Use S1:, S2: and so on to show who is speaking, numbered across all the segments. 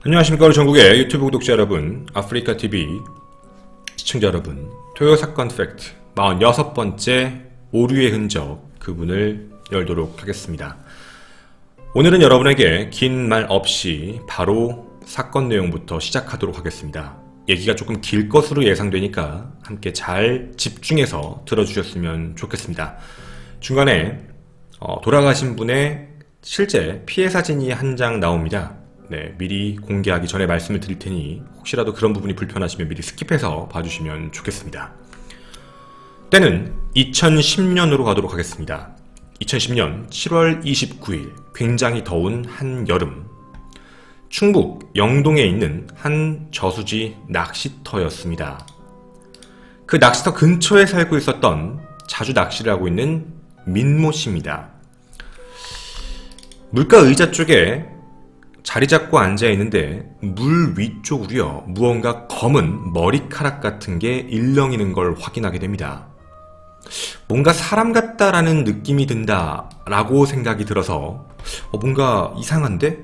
S1: 안녕하십니까. 우리 전국의 유튜브 구독자 여러분, 아프리카TV 시청자 여러분, 토요 사건 팩트 46번째 오류의 흔적 그 문을 열도록 하겠습니다. 오늘은 여러분에게 긴 말 없이 바로 사건 내용부터 시작하도록 하겠습니다. 얘기가 조금 길 것으로 예상되니까 함께 잘 집중해서 들어주셨으면 좋겠습니다. 중간에 돌아가신 분의 실제 피해 사진이 한 장 나옵니다. 네, 미리 공개하기 전에 말씀을 드릴 테니 혹시라도 그런 부분이 불편하시면 미리 스킵해서 봐주시면 좋겠습니다. 때는 2010년으로 가도록 하겠습니다. 2010년 7월 29일 굉장히 더운 한여름, 충북 영동에 있는 한 저수지 낚시터였습니다. 그 낚시터 근처에 살고 있었던 자주 낚시를 하고 있는 민모 씨입니다. 물가 의자 쪽에 자리 잡고 앉아있는데 물 위쪽으로요, 무언가 검은 머리카락 같은 게 일렁이는 걸 확인하게 됩니다. 뭔가 사람 같다라는 느낌이 든다 라고 생각이 들어서 뭔가 이상한데?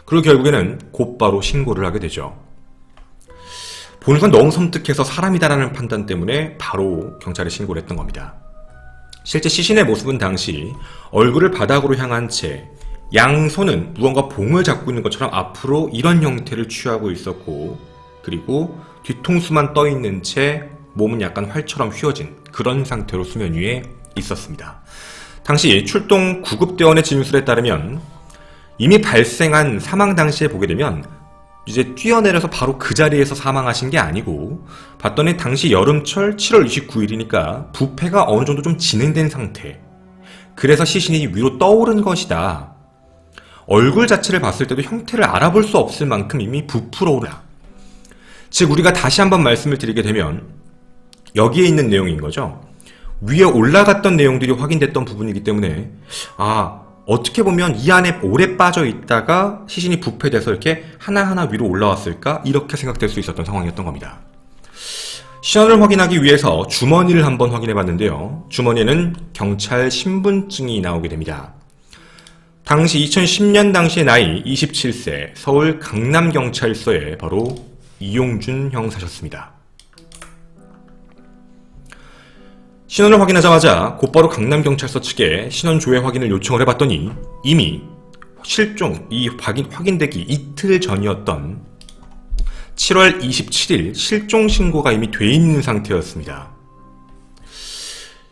S1: 그리고 결국에는 곧바로 신고를 하게 되죠. 보는 건 너무 섬뜩해서 사람이다라는 판단 때문에 바로 경찰에 신고를 했던 겁니다. 실제 시신의 모습은 당시 얼굴을 바닥으로 향한 채 양손은 무언가 봉을 잡고 있는 것처럼 앞으로 이런 형태를 취하고 있었고, 그리고 뒤통수만 떠있는 채 몸은 약간 활처럼 휘어진 그런 상태로 수면 위에 있었습니다. 당시 출동 구급대원의 진술에 따르면 이미 발생한 사망 당시에 보게 되면 이제 뛰어내려서 바로 그 자리에서 사망하신 게 아니고, 봤더니 당시 여름철 7월 29일이니까 부패가 어느 정도 좀 진행된 상태, 그래서 시신이 위로 떠오른 것이다. 얼굴 자체를 봤을 때도 형태를 알아볼 수 없을 만큼 이미 부풀어 오르다. 즉 우리가 다시 한번 말씀을 드리게 되면 여기에 있는 내용인 거죠. 위에 올라갔던 내용들이 확인됐던 부분이기 때문에 어떻게 보면 이 안에 오래 빠져 있다가 시신이 부패돼서 이렇게 하나하나 위로 올라왔을까? 이렇게 생각될 수 있었던 상황이었던 겁니다. 신원을 확인하기 위해서 주머니를 한번 확인해 봤는데요. 주머니에는 경찰 신분증이 나오게 됩니다. 당시 2010년 당시의 나이 27세, 서울 강남경찰서에 바로 이용준 형사셨습니다. 신원을 확인하자마자 곧바로 강남경찰서 측에 신원 조회 확인을 요청을 해봤더니 이미 확인되기 이틀 전이었던 7월 27일 실종 신고가 이미 돼 있는 상태였습니다.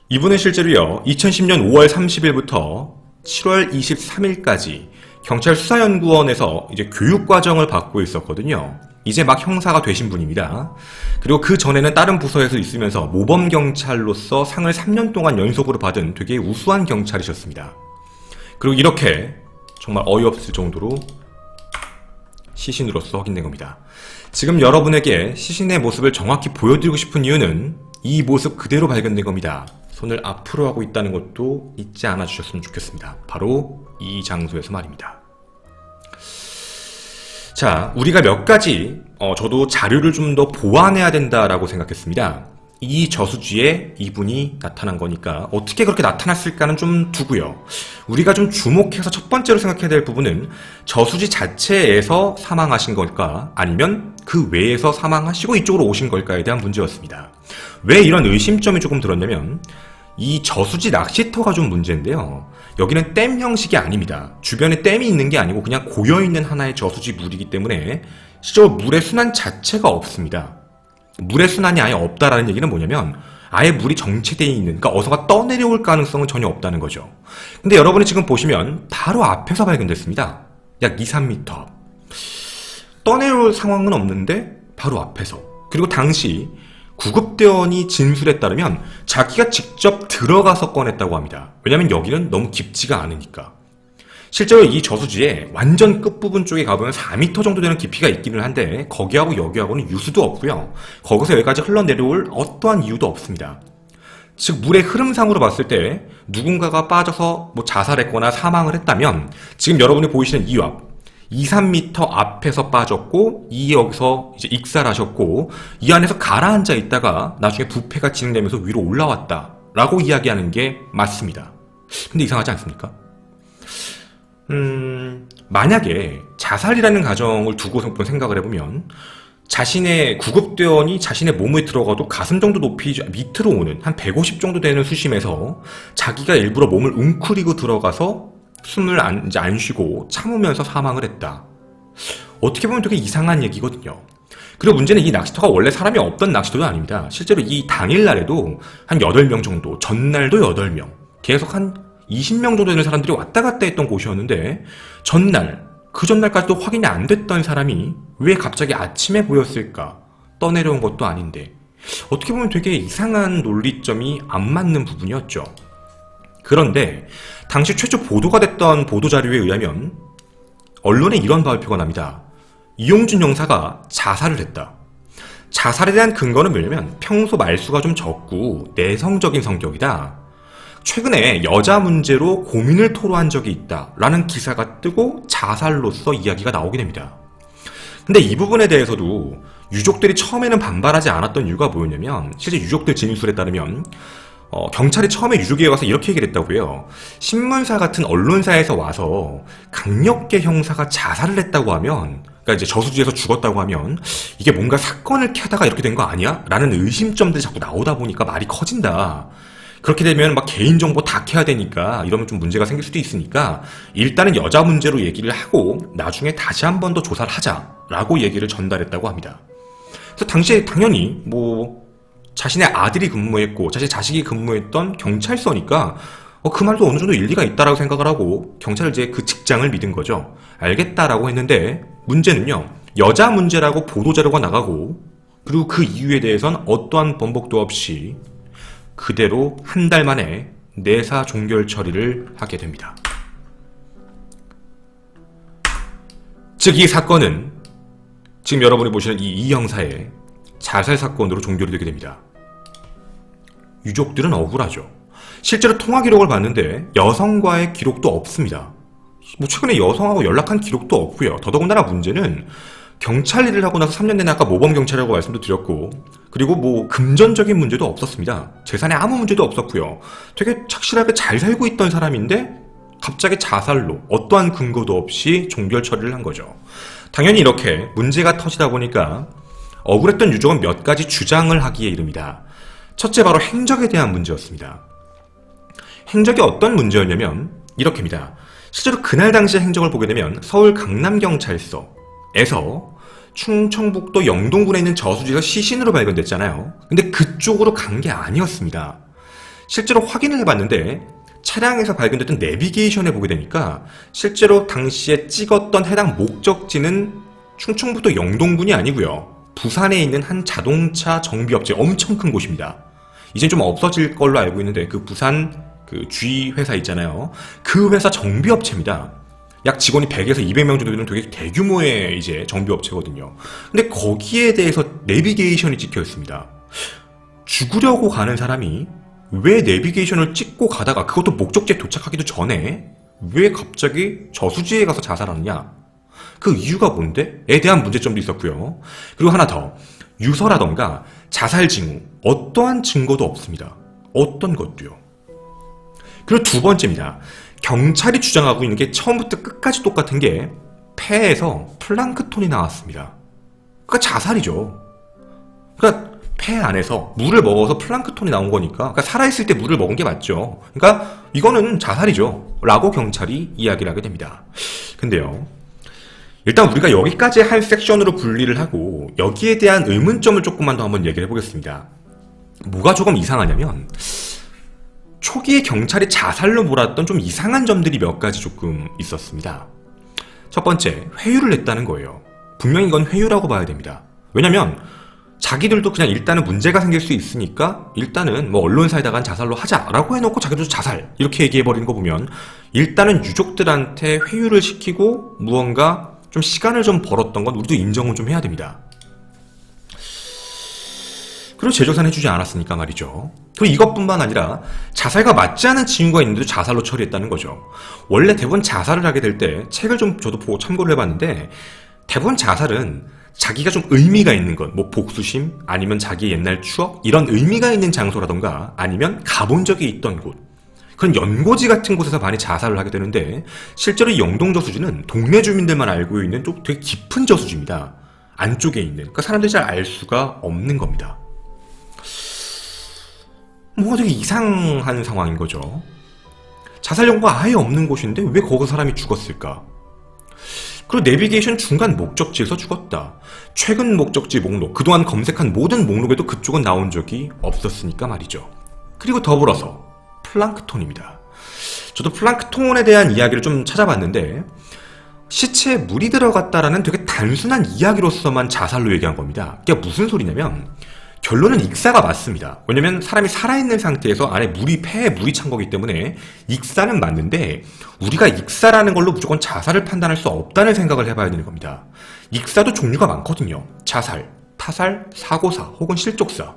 S1: 이분은 실제로요, 2010년 5월 30일부터 7월 23일까지 경찰 수사연구원에서 이제 교육과정을 받고 있었거든요. 이제 막 형사가 되신 분입니다. 그리고 그 전에는 다른 부서에서 있으면서 모범경찰로서 상을 3년 동안 연속으로 받은 되게 우수한 경찰이셨습니다. 그리고 이렇게 정말 어이없을 정도로 시신으로서 확인된 겁니다. 지금 여러분에게 시신의 모습을 정확히 보여드리고 싶은 이유는 이 모습 그대로 발견된 겁니다. 손을 앞으로 하고 있다는 것도 잊지 않아 주셨으면 좋겠습니다. 바로 이 장소에서 말입니다. 자, 우리가 몇 가지 저도 자료를 좀 더 보완해야 된다라고 생각했습니다. 이 저수지에 이분이 나타난 거니까 어떻게 그렇게 나타났을까는 좀 두고요. 우리가 좀 주목해서 첫 번째로 생각해야 될 부분은 저수지 자체에서 사망하신 걸까, 아니면 그 외에서 사망하시고 이쪽으로 오신 걸까에 대한 문제였습니다. 왜 이런 의심점이 조금 들었냐면 이 저수지 낚시터가 좀 문제인데요. 여기는 댐 형식이 아닙니다. 주변에 댐이 있는 게 아니고 그냥 고여있는 하나의 저수지 물이기 때문에 실제로 물의 순환 자체가 없습니다. 물의 순환이 아예 없다라는 얘기는 뭐냐면 아예 물이 정체되어 있는, 그러니까 어서가 떠내려올 가능성은 전혀 없다는 거죠. 근데 여러분이 지금 보시면 바로 앞에서 발견됐습니다. 약 2, 3m. 떠내려올 상황은 없는데 바로 앞에서. 그리고 당시 구급대원이 진술에 따르면 자기가 직접 들어가서 꺼냈다고 합니다. 왜냐면 여기는 너무 깊지가 않으니까. 실제로 이 저수지에 완전 끝부분 쪽에 가보면 4m 정도 되는 깊이가 있기는 한데 거기하고 여기하고는 유수도 없고요. 거기서 여기까지 흘러내려올 어떠한 이유도 없습니다. 즉 물의 흐름상으로 봤을 때 누군가가 빠져서 자살했거나 사망을 했다면 지금 여러분이 보이시는 이 앞 2, 3m 앞에서 빠졌고 여기서 이제 익살하셨고 이 안에서 가라앉아 있다가 나중에 부패가 진행되면서 위로 올라왔다 라고 이야기하는 게 맞습니다. 근데 이상하지 않습니까? 만약에 자살이라는 가정을 두고 생각을 해보면 자신의 구급대원이 자신의 몸에 들어가도 가슴 정도 높이 밑으로 오는 한 150 정도 되는 수심에서 자기가 일부러 몸을 웅크리고 들어가서 숨을 안 쉬고 참으면서 사망을 했다. 어떻게 보면 되게 이상한 얘기거든요. 그리고 문제는 이 낚시터가 원래 사람이 없던 낚시터도 아닙니다. 실제로 이 당일날에도 한 8명 정도, 전날도 8명, 계속 한 20명 정도 되는 사람들이 왔다 갔다 했던 곳이었는데 그 전날까지도 확인이 안 됐던 사람이 왜 갑자기 아침에 보였을까? 떠내려온 것도 아닌데 어떻게 보면 되게 이상한 논리점이 안 맞는 부분이었죠. 그런데 당시 최초 보도가 됐던 보도자료에 의하면 언론에 이런 발표가 납니다. 이용준 형사가 자살을 했다. 자살에 대한 근거는 뭐냐면 평소 말수가 좀 적고 내성적인 성격이다. 최근에 여자 문제로 고민을 토로한 적이 있다 라는 기사가 뜨고 자살로서 이야기가 나오게 됩니다. 근데 이 부분에 대해서도 유족들이 처음에는 반발하지 않았던 이유가 뭐였냐면 실제 유족들 진술에 따르면 경찰이 처음에 유족에 와서 이렇게 얘기를 했다고 해요. 신문사 같은 언론사에서 와서 강력계 형사가 자살을 했다고 하면, 그러니까 이제 저수지에서 죽었다고 하면 이게 뭔가 사건을 캐다가 이렇게 된 거 아니야? 라는 의심점들이 자꾸 나오다 보니까 말이 커진다. 그렇게 되면 막 개인정보 다 캐야 되니까 이러면 좀 문제가 생길 수도 있으니까 일단은 여자 문제로 얘기를 하고 나중에 다시 한 번 더 조사를 하자라고 얘기를 전달했다고 합니다. 그래서 당시에 당연히 자신의 아들이 근무했고 자신의 자식이 근무했던 경찰서니까 그 말도 어느 정도 일리가 있다라고 생각을 하고 경찰을 이제 그 직장을 믿은 거죠. 알겠다라고 했는데 문제는요. 여자 문제라고 보도자료가 나가고 그리고 그 이유에 대해선 어떠한 번복도 없이 그대로 한 달 만에 내사 종결 처리를 하게 됩니다. 즉 이 사건은 지금 여러분이 보시는 이 형사의 자살 사건으로 종결이 되게 됩니다. 유족들은 억울하죠. 실제로 통화 기록을 봤는데 여성과의 기록도 없습니다. 최근에 여성하고 연락한 기록도 없고요. 더더군다나 문제는 경찰 일을 하고 나서 3년 내내 아까 모범경찰이라고 말씀도 드렸고 그리고 금전적인 문제도 없었습니다. 재산에 아무 문제도 없었고요. 되게 착실하게 잘 살고 있던 사람인데 갑자기 자살로 어떠한 근거도 없이 종결 처리를 한 거죠. 당연히 이렇게 문제가 터지다 보니까 억울했던 유족은 몇 가지 주장을 하기에 이릅니다. 첫째 바로 행적에 대한 문제였습니다. 행적이 어떤 문제였냐면 이렇게입니다. 실제로 그날 당시의 행적을 보게 되면 서울 강남경찰서에서 충청북도 영동군에 있는 저수지에서 시신으로 발견됐잖아요. 근데 그쪽으로 간 게 아니었습니다. 실제로 확인을 해봤는데 차량에서 발견됐던 내비게이션에 보게 되니까 실제로 당시에 찍었던 해당 목적지는 충청북도 영동군이 아니고요. 부산에 있는 한 자동차 정비업체, 엄청 큰 곳입니다. 이제 좀 없어질 걸로 알고 있는데 그 부산 G 회사 있잖아요. 그 회사 정비업체입니다. 약 직원이 100에서 200명 정도 되는 되게 대규모의 이제 정비업체거든요. 근데 거기에 대해서 내비게이션이 찍혀 있습니다. 죽으려고 가는 사람이 왜 내비게이션을 찍고 가다가 그것도 목적지에 도착하기도 전에 왜 갑자기 저수지에 가서 자살하느냐? 그 이유가 뭔데? 에 대한 문제점도 있었고요. 그리고 하나 더, 유서라던가 자살 징후, 어떠한 증거도 없습니다. 어떤 것도요. 그리고 두 번째입니다. 경찰이 주장하고 있는 게 처음부터 끝까지 똑같은 게 폐에서 플랑크톤이 나왔습니다. 그러니까 자살이죠. 그러니까 폐 안에서 물을 먹어서 플랑크톤이 나온 거니까 그러니까 살아있을 때 물을 먹은 게 맞죠. 그러니까 이거는 자살이죠. 라고 경찰이 이야기를 하게 됩니다. 근데요. 일단 우리가 여기까지 한 섹션으로 분리를 하고 여기에 대한 의문점을 조금만 더 한번 얘기를 해보겠습니다. 뭐가 조금 이상하냐면 초기에 경찰이 자살로 몰았던 좀 이상한 점들이 몇 가지 조금 있었습니다. 첫 번째, 회유를 냈다는 거예요. 분명히 이건 회유라고 봐야 됩니다. 왜냐면 자기들도 그냥 일단은 문제가 생길 수 있으니까 일단은 언론사에다가 자살로 하자라고 해놓고 자기들도 자살 이렇게 얘기해버리는 거 보면 일단은 유족들한테 회유를 시키고 무언가 좀 시간을 좀 벌었던 건 우리도 인정을 좀 해야 됩니다. 그리고 재조사해주지 않았으니까 말이죠. 그리고 이것뿐만 아니라 자살과 맞지 않은 징후가 있는데도 자살로 처리했다는 거죠. 원래 대부분 자살을 하게 될 때 책을 좀 저도 보고 참고를 해봤는데 대부분 자살은 자기가 좀 의미가 있는 것, 복수심 아니면 자기의 옛날 추억 이런 의미가 있는 장소라던가 아니면 가본 적이 있던 곳 그런 연고지 같은 곳에서 많이 자살을 하게 되는데 실제로 이 영동 저수지는 동네 주민들만 알고 있는 좀 되게 깊은 저수지입니다. 안쪽에 있는. 그러니까 사람들이 잘 알 수가 없는 겁니다. 뭔가 되게 이상한 상황인 거죠. 자살 연고가 아예 없는 곳인데 왜 거기서 사람이 죽었을까? 그리고 내비게이션 중간 목적지에서 죽었다. 최근 목적지 목록, 그동안 검색한 모든 목록에도 그쪽은 나온 적이 없었으니까 말이죠. 그리고 더불어서 플랑크톤입니다. 저도 플랑크톤에 대한 이야기를 좀 찾아봤는데 시체에 물이 들어갔다라는 되게 단순한 이야기로서만 자살로 얘기한 겁니다. 그게 무슨 소리냐면 결론은 익사가 맞습니다. 왜냐면 사람이 살아있는 상태에서 안에 폐에 물이 찬 거기 때문에 익사는 맞는데 우리가 익사라는 걸로 무조건 자살을 판단할 수 없다는 생각을 해봐야 되는 겁니다. 익사도 종류가 많거든요. 자살, 타살, 사고사 혹은 실족사.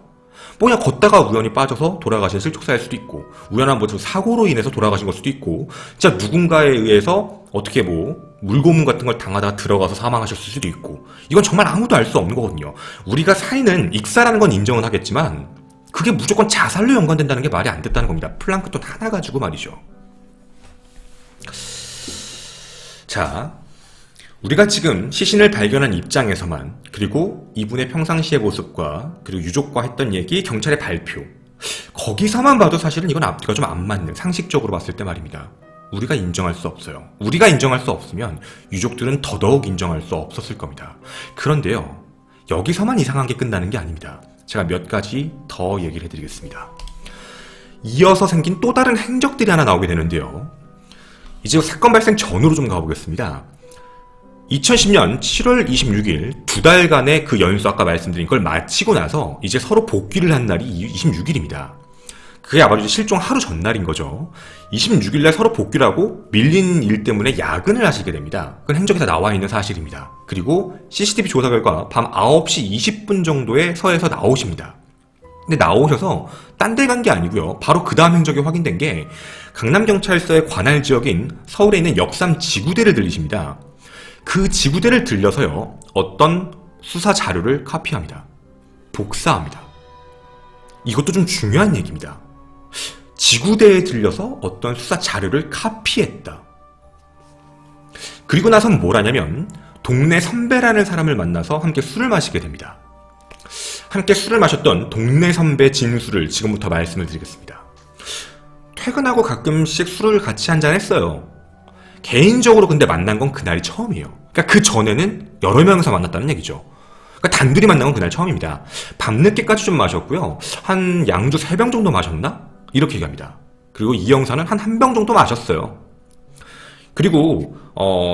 S1: 그냥 걷다가 우연히 빠져서 돌아가신 실족사일 수도 있고 우연한 사고로 인해서 돌아가신 걸 수도 있고 진짜 누군가에 의해서 어떻게 물고문 같은 걸 당하다가 들어가서 사망하셨을 수도 있고 이건 정말 아무도 알 수 없는 거거든요. 우리가 사인은 익사라는 건 인정은 하겠지만 그게 무조건 자살로 연관된다는 게 말이 안 됐다는 겁니다. 플랑크톤 하나 가지고 말이죠. 자, 우리가 지금 시신을 발견한 입장에서만 그리고 이분의 평상시의 모습과 그리고 유족과 했던 얘기, 경찰의 발표 거기서만 봐도 사실은 이건 앞뒤가 좀 안 맞는 상식적으로 봤을 때 말입니다. 우리가 인정할 수 없어요. 우리가 인정할 수 없으면 유족들은 더더욱 인정할 수 없었을 겁니다. 그런데요. 여기서만 이상한 게 끝나는 게 아닙니다. 제가 몇 가지 더 얘기를 해드리겠습니다. 이어서 생긴 또 다른 행적들이 하나 나오게 되는데요. 이제 사건 발생 전으로 좀 가보겠습니다. 2010년 7월 26일 2달간의 그 연수 아까 말씀드린 걸 마치고 나서 이제 서로 복귀를 한 날이 26일입니다. 그게 아마도 실종 하루 전날인 거죠. 26일날 서로 복귀를 하고 밀린 일 때문에 야근을 하시게 됩니다. 그건 행적에 다 나와 있는 사실입니다. 그리고 CCTV 조사 결과 밤 9시 20분 정도에 서에서 나오십니다. 근데 나오셔서 딴 데 간 게 아니고요. 바로 그 다음 행적이 확인된 게 강남경찰서의 관할 지역인 서울에 있는 역삼 지구대를 들리십니다. 그 지구대를 들려서요. 어떤 수사 자료를 카피합니다. 복사합니다. 이것도 좀 중요한 얘기입니다. 지구대에 들려서 어떤 수사 자료를 카피했다. 그리고 나선 뭘 하냐면 동네 선배라는 사람을 만나서 함께 술을 마시게 됩니다. 함께 술을 마셨던 동네 선배 진술을 지금부터 말씀을 드리겠습니다. 퇴근하고 가끔씩 술을 같이 한잔했어요. 개인적으로 근데 만난 건 그날이 처음이에요. 그러니까 그 전에는 여러 명이서 만났다는 얘기죠. 그러니까 단둘이 만난 건 그날 처음입니다. 밤늦게까지 좀 마셨고요. 한 양주 3병 정도 마셨나? 이렇게 얘기합니다. 그리고 이 형사는 한 1병 정도 마셨어요. 그리고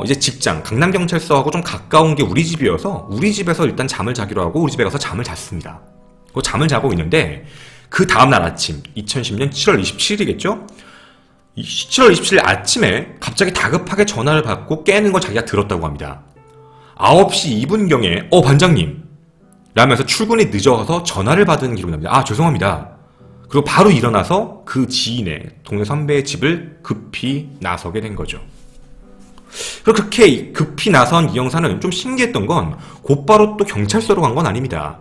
S1: 이제 직장, 강남경찰서하고 좀 가까운 게 우리 집이어서 우리 집에서 일단 잠을 자기로 하고 우리 집에 가서 잠을 잤습니다. 그 잠을 자고 있는데 그 다음날 아침, 2010년 7월 27일이겠죠? 7월 27일 아침에 갑자기 다급하게 전화를 받고 깨는 걸 자기가 들었다고 합니다. 9시 2분경에 반장님 라면서 출근이 늦어서 전화를 받은 기록이 납니다. 죄송합니다. 그리고 바로 일어나서 그 지인의 동네 선배의 집을 급히 나서게 된 거죠. 그리고 그렇게 급히 나선 이 형사는 좀 신기했던 건 곧바로 또 경찰서로 간 건 아닙니다.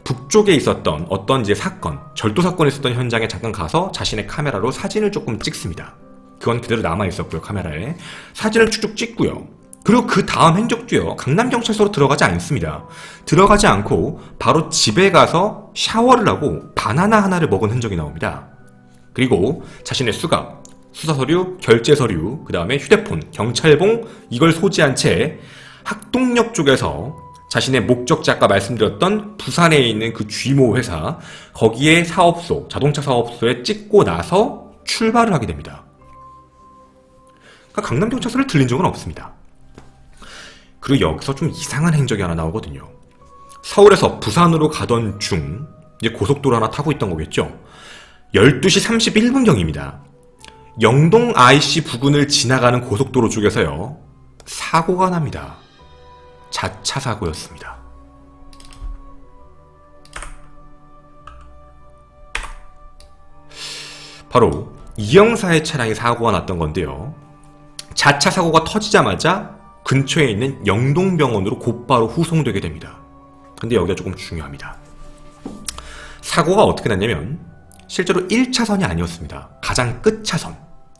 S1: 북쪽에 있었던 어떤 이제 사건, 절도 사건이 있었던 현장에 잠깐 가서 자신의 카메라로 사진을 조금 찍습니다. 그건 그대로 남아있었고요, 카메라에. 사진을 쭉쭉 찍고요. 그리고 그 다음 행적도요, 강남경찰서로 들어가지 않습니다. 들어가지 않고 바로 집에 가서 샤워를 하고 바나나 하나를 먹은 흔적이 나옵니다. 그리고 자신의 수갑, 수사서류, 결제서류, 그 다음에 휴대폰, 경찰봉 이걸 소지한 채 학동역 쪽에서 자신의 목적지 아까 말씀드렸던 부산에 있는 그 쥐모 회사 거기에 사업소, 자동차 사업소에 찍고 나서 출발을 하게 됩니다. 그러니까 강남경찰서를 들린 적은 없습니다. 그리고 여기서 좀 이상한 행적이 하나 나오거든요. 서울에서 부산으로 가던 중 이제 고속도로 하나 타고 있던 거겠죠. 12시 31분경입니다. 영동 IC 부근을 지나가는 고속도로 쪽에서요. 사고가 납니다. 자차 사고였습니다. 바로 이 형사의 차량에 사고가 났던 건데요. 자차 사고가 터지자마자 근처에 있는 영동병원으로 곧바로 후송되게 됩니다. 근데 여기가 조금 중요합니다. 사고가 어떻게 났냐면 실제로 1차선이 아니었습니다. 가장 끝 차선,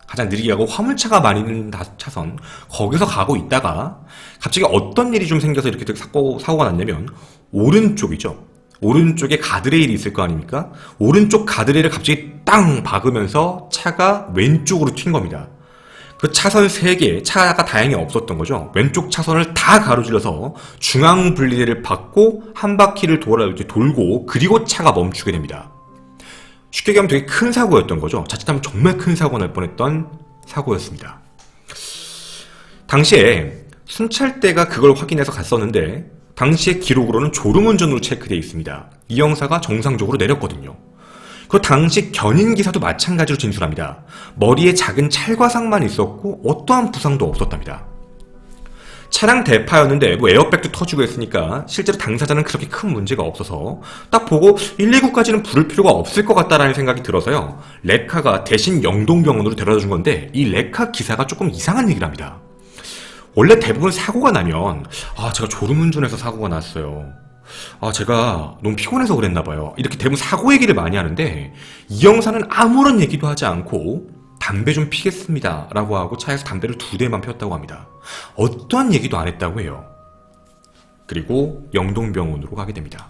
S1: 가장 느리게 가고 화물차가 많이 있는 차선, 거기서 가고 있다가 갑자기 어떤 일이 좀 생겨서 이렇게 사고가 났냐면, 오른쪽이죠. 오른쪽에 가드레일이 있을 거 아닙니까? 오른쪽 가드레일을 갑자기 땅 박으면서 차가 왼쪽으로 튄 겁니다. 그 차선 3개, 차가 다행히 없었던 거죠. 왼쪽 차선을 다 가로질러서 중앙 분리대를 받고 한 바퀴를 돌고 그리고 차가 멈추게 됩니다. 쉽게 얘기하면 되게 큰 사고였던 거죠. 자칫하면 정말 큰 사고 날 뻔했던 사고였습니다. 당시에 순찰대가 그걸 확인해서 갔었는데 당시의 기록으로는 졸음운전으로 체크되어 있습니다. 이 형사가 정상적으로 내렸거든요. 그 당시 견인 기사도 마찬가지로 진술합니다. 머리에 작은 찰과상만 있었고 어떠한 부상도 없었답니다. 차량 대파였는데 에어백도 터지고 했으니까 실제로 당사자는 그렇게 큰 문제가 없어서 딱 보고 119까지는 부를 필요가 없을 것 같다라는 생각이 들어서요. 레카가 대신 영동병원으로 데려다 준 건데 이 레카 기사가 조금 이상한 얘기를 합니다. 원래 대부분 사고가 나면 제가 졸음운전해서 사고가 났어요. 제가 너무 피곤해서 그랬나봐요. 이렇게 대부분 사고 얘기를 많이 하는데 이 형사는 아무런 얘기도 하지 않고 담배 좀 피겠습니다 라고 하고 차에서 담배를 2대만 폈다고 합니다. 어떠한 얘기도 안 했다고 해요. 그리고 영동병원으로 가게 됩니다.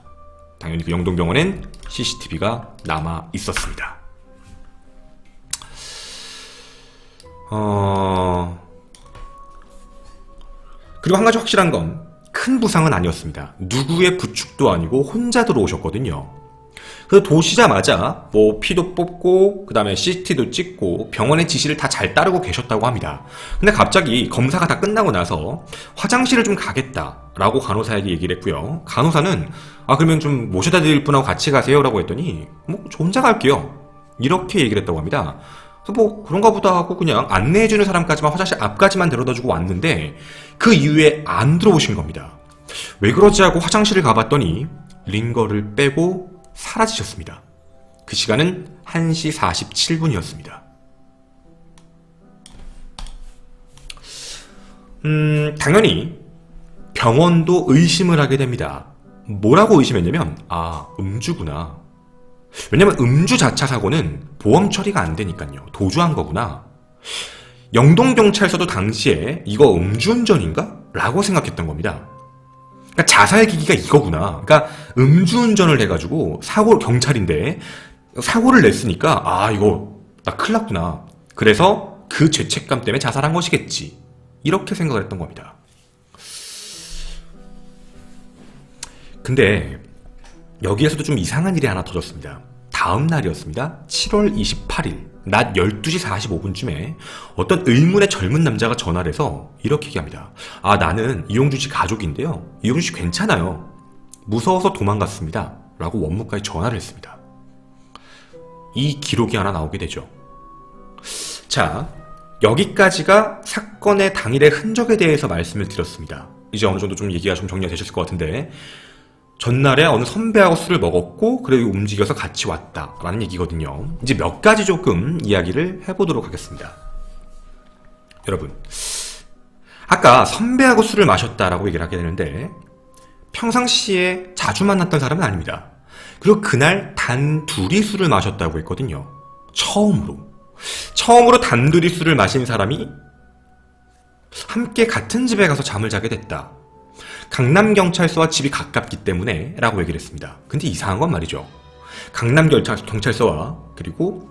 S1: 당연히 그 영동병원엔 CCTV가 남아 있었습니다. 그리고 한 가지 확실한 건 큰 부상은 아니었습니다. 누구의 부축도 아니고 혼자 들어오셨거든요. 그래서 도시자마자 피도 뽑고 그 다음에 CT도 찍고 병원의 지시를 다 잘 따르고 계셨다고 합니다. 근데 갑자기 검사가 다 끝나고 나서 화장실을 좀 가겠다라고 간호사에게 얘기를 했고요. 간호사는 그러면 좀 모셔다 드릴 분하고 같이 가세요 라고 했더니 저 혼자 갈게요 이렇게 얘기를 했다고 합니다. 그래서 그런가 보다 하고 그냥 안내해주는 사람까지만 화장실 앞까지만 데려다주고 왔는데 그 이후에 안 들어오신 겁니다. 왜 그러지 하고 화장실을 가봤더니 링거를 빼고 사라지셨습니다. 그 시간은 1시 47분이었습니다. 당연히 병원도 의심을 하게 됩니다. 뭐라고 의심했냐면 음주구나. 왜냐면 음주 자차 사고는 보험 처리가 안 되니까요. 도주한 거구나. 영동경찰서도 당시에 이거 음주운전인가? 라고 생각했던 겁니다. 그러니까 자살 기기가 이거구나. 그러니까 음주운전을 해가지고 경찰인데 사고를 냈으니까 이거 나 큰일 났구나. 그래서 그 죄책감 때문에 자살한 것이겠지. 이렇게 생각을 했던 겁니다. 근데 여기에서도 좀 이상한 일이 하나 터졌습니다. 다음 날이었습니다. 7월 28일 낮 12시 45분쯤에 어떤 의문의 젊은 남자가 전화를 해서 이렇게 얘기합니다. 나는 이용준 씨 가족인데요. 이용준 씨 괜찮아요. 무서워서 도망갔습니다. 라고 원무과에 전화를 했습니다. 이 기록이 하나 나오게 되죠. 자, 여기까지가 사건의 당일의 흔적에 대해서 말씀을 드렸습니다. 이제 어느 정도 좀 얘기가 좀 정리가 되셨을 것 같은데 전날에 어느 선배하고 술을 먹었고 그리고 움직여서 같이 왔다라는 얘기거든요. 이제 몇 가지 조금 이야기를 해보도록 하겠습니다. 여러분, 아까 선배하고 술을 마셨다라고 얘기를 하게 되는데 평상시에 자주 만났던 사람은 아닙니다. 그리고 그날 단 둘이 술을 마셨다고 했거든요. 처음으로 단둘이 술을 마신 사람이 함께 같은 집에 가서 잠을 자게 됐다. 강남경찰서와 집이 가깝기 때문에 라고 얘기를 했습니다. 근데 이상한 건 말이죠. 강남경찰서와 그리고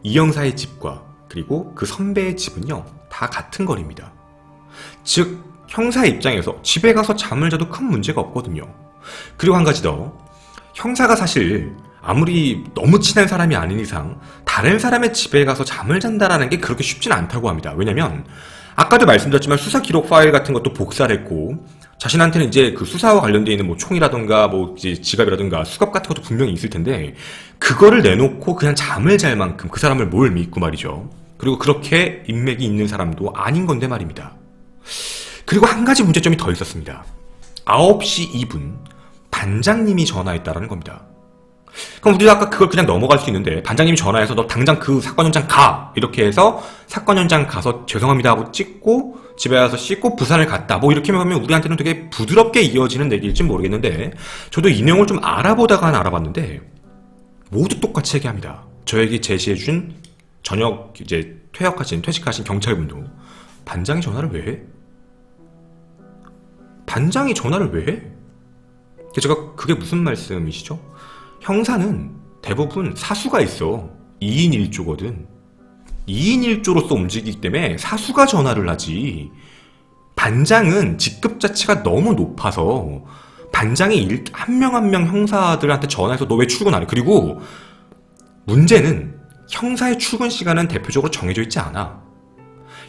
S1: 이 형사의 집과 그리고 그 선배의 집은요 다 같은 거리입니다. 즉 형사의 입장에서 집에 가서 잠을 자도 큰 문제가 없거든요. 그리고 한 가지 더, 형사가 사실 아무리 너무 친한 사람이 아닌 이상 다른 사람의 집에 가서 잠을 잔다라는 게 그렇게 쉽진 않다고 합니다. 왜냐면 아까도 말씀드렸지만 수사 기록 파일 같은 것도 복사를 했고 자신한테는 이제 그 수사와 관련되어 있는 총이라든가 이제 지갑이라든가 수갑 같은 것도 분명히 있을 텐데 그거를 내놓고 그냥 잠을 잘 만큼 그 사람을 뭘 믿고 말이죠. 그리고 그렇게 인맥이 있는 사람도 아닌 건데 말입니다. 그리고 한 가지 문제점이 더 있었습니다. 9시 2분 반장님이 전화했다라는 겁니다. 그럼 우리가 아까 그걸 그냥 넘어갈 수 있는데 반장님이 전화해서 너 당장 그 사건 현장 가! 이렇게 해서 사건 현장 가서 죄송합니다 하고 찍고 집에 와서 씻고 부산을 갔다 이렇게 하면 우리한테는 되게 부드럽게 이어지는 얘기일지 모르겠는데 저도 이 내용을 좀 알아보다가 알아봤는데 모두 똑같이 얘기합니다. 저에게 제시해준 저녁 이제 퇴직하신 경찰분도 반장이 전화를 왜 해? 반장이 전화를 왜 해? 제가 그게 무슨 말씀이시죠? 형사는 대부분 사수가 있어. 2인 1조거든. 2인 1조로서 움직이기 때문에 사수가 전화를 하지. 반장은 직급 자체가 너무 높아서 반장이 한 명 한 명 형사들한테 전화해서 너 왜 출근 안 해? 그리고 문제는 형사의 출근 시간은 대표적으로 정해져 있지 않아.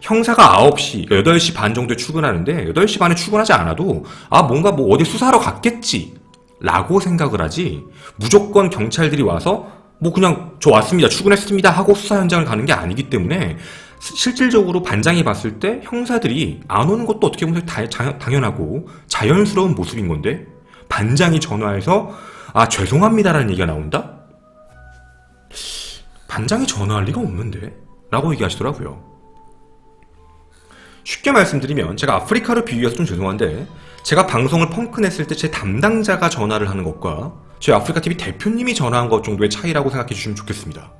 S1: 형사가 9시, 8시 반 정도에 출근하는데 8시 반에 출근하지 않아도 뭔가 어디 수사하러 갔겠지 라고 생각을 하지, 무조건 경찰들이 와서 그냥 저 왔습니다, 출근했습니다 하고 수사 현장을 가는 게 아니기 때문에 실질적으로 반장이 봤을 때 형사들이 안 오는 것도 어떻게 보면 당연하고 자연스러운 모습인 건데, 반장이 전화해서 죄송합니다라는 얘기가 나온다? 반장이 전화할 리가 없는데? 라고 얘기하시더라고요. 쉽게 말씀드리면, 제가 아프리카로 비유해서 좀 죄송한데, 제가 방송을 펑크냈을 때 제 담당자가 전화를 하는 것과 저희 아프리카TV 대표님이 전화한 것 정도의 차이라고 생각해 주시면 좋겠습니다.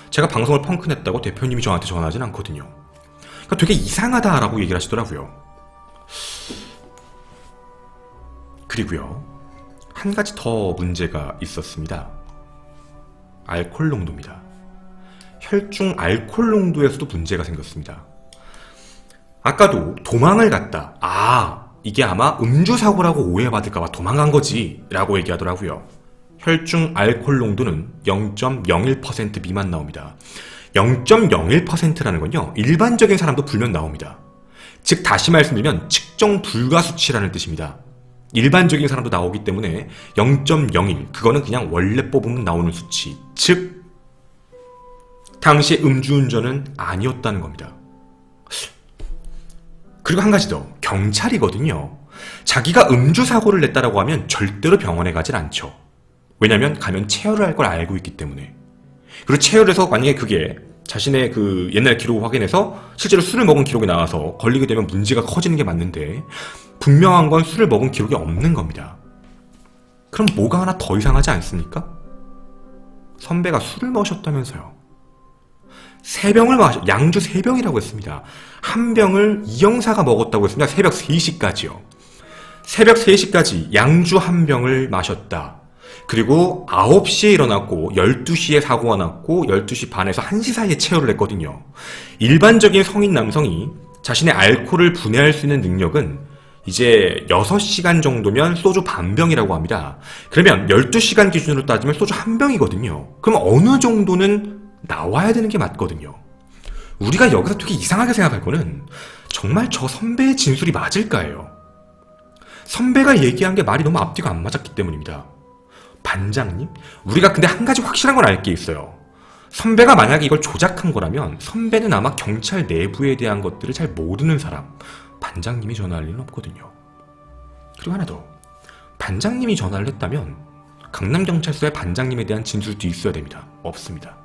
S1: 제가 방송을 펑크냈다고 대표님이 저한테 전화하진 않거든요. 그러니까 되게 이상하다라고 얘기를 하시더라고요. 그리고요, 한 가지 더 문제가 있었습니다. 알코올 농도입니다. 혈중 알코올 농도에서도 문제가 생겼습니다. 아까도 도망을 갔다. 이게 아마 음주사고라고 오해받을까봐 도망간 거지 라고 얘기하더라고요. 혈중 알코올 농도는 0.01% 미만 나옵니다. 0.01%라는 건요, 일반적인 사람도 불면 나옵니다. 즉 다시 말씀드리면 측정 불가 수치라는 뜻입니다. 일반적인 사람도 나오기 때문에 0.01, 그거는 그냥 원래 뽑으면 나오는 수치, 즉 당시 음주운전은 아니었다는 겁니다. 그리고 한 가지 더, 경찰이거든요. 자기가 음주사고를 냈다라고 하면 절대로 병원에 가진 않죠. 왜냐면 가면 체열을 할 걸 알고 있기 때문에. 그리고 체열에서 만약에 그게 자신의 그 옛날 기록을 확인해서 실제로 술을 먹은 기록이 나와서 걸리게 되면 문제가 커지는 게 맞는데, 분명한 건 술을 먹은 기록이 없는 겁니다. 그럼 뭐가 하나 더 이상하지 않습니까? 선배가 술을 마셨다면서요. 3병을 양주 3병이라고 했습니다. 한 병을 이 형사가 먹었다고 했습니다. 새벽 3시까지요. 새벽 3시까지 양주 한 병을 마셨다. 그리고 9시에 일어났고 12시에 사고가 났고 12시 반에서 1시 사이에 체열을 했거든요. 일반적인 성인 남성이 자신의 알코올을 분해할 수 있는 능력은 이제 6시간 정도면 소주 반병이라고 합니다. 그러면 12시간 기준으로 따지면 소주 한 병이거든요. 그럼 어느 정도는 나와야 되는 게 맞거든요. 우리가 여기서 되게 이상하게 생각할 거는 정말 저 선배의 진술이 맞을까예요. 선배가 얘기한 게 말이 너무 앞뒤가 안 맞았기 때문입니다. 반장님? 우리가 근데 한 가지 확실한 건 알 게 있어요. 선배가 만약에 이걸 조작한 거라면 선배는 아마 경찰 내부에 대한 것들을 잘 모르는 사람, 반장님이 전화할 리는 없거든요. 그리고 하나 더, 반장님이 전화를 했다면 강남경찰서의 반장님에 대한 진술도 있어야 됩니다. 없습니다.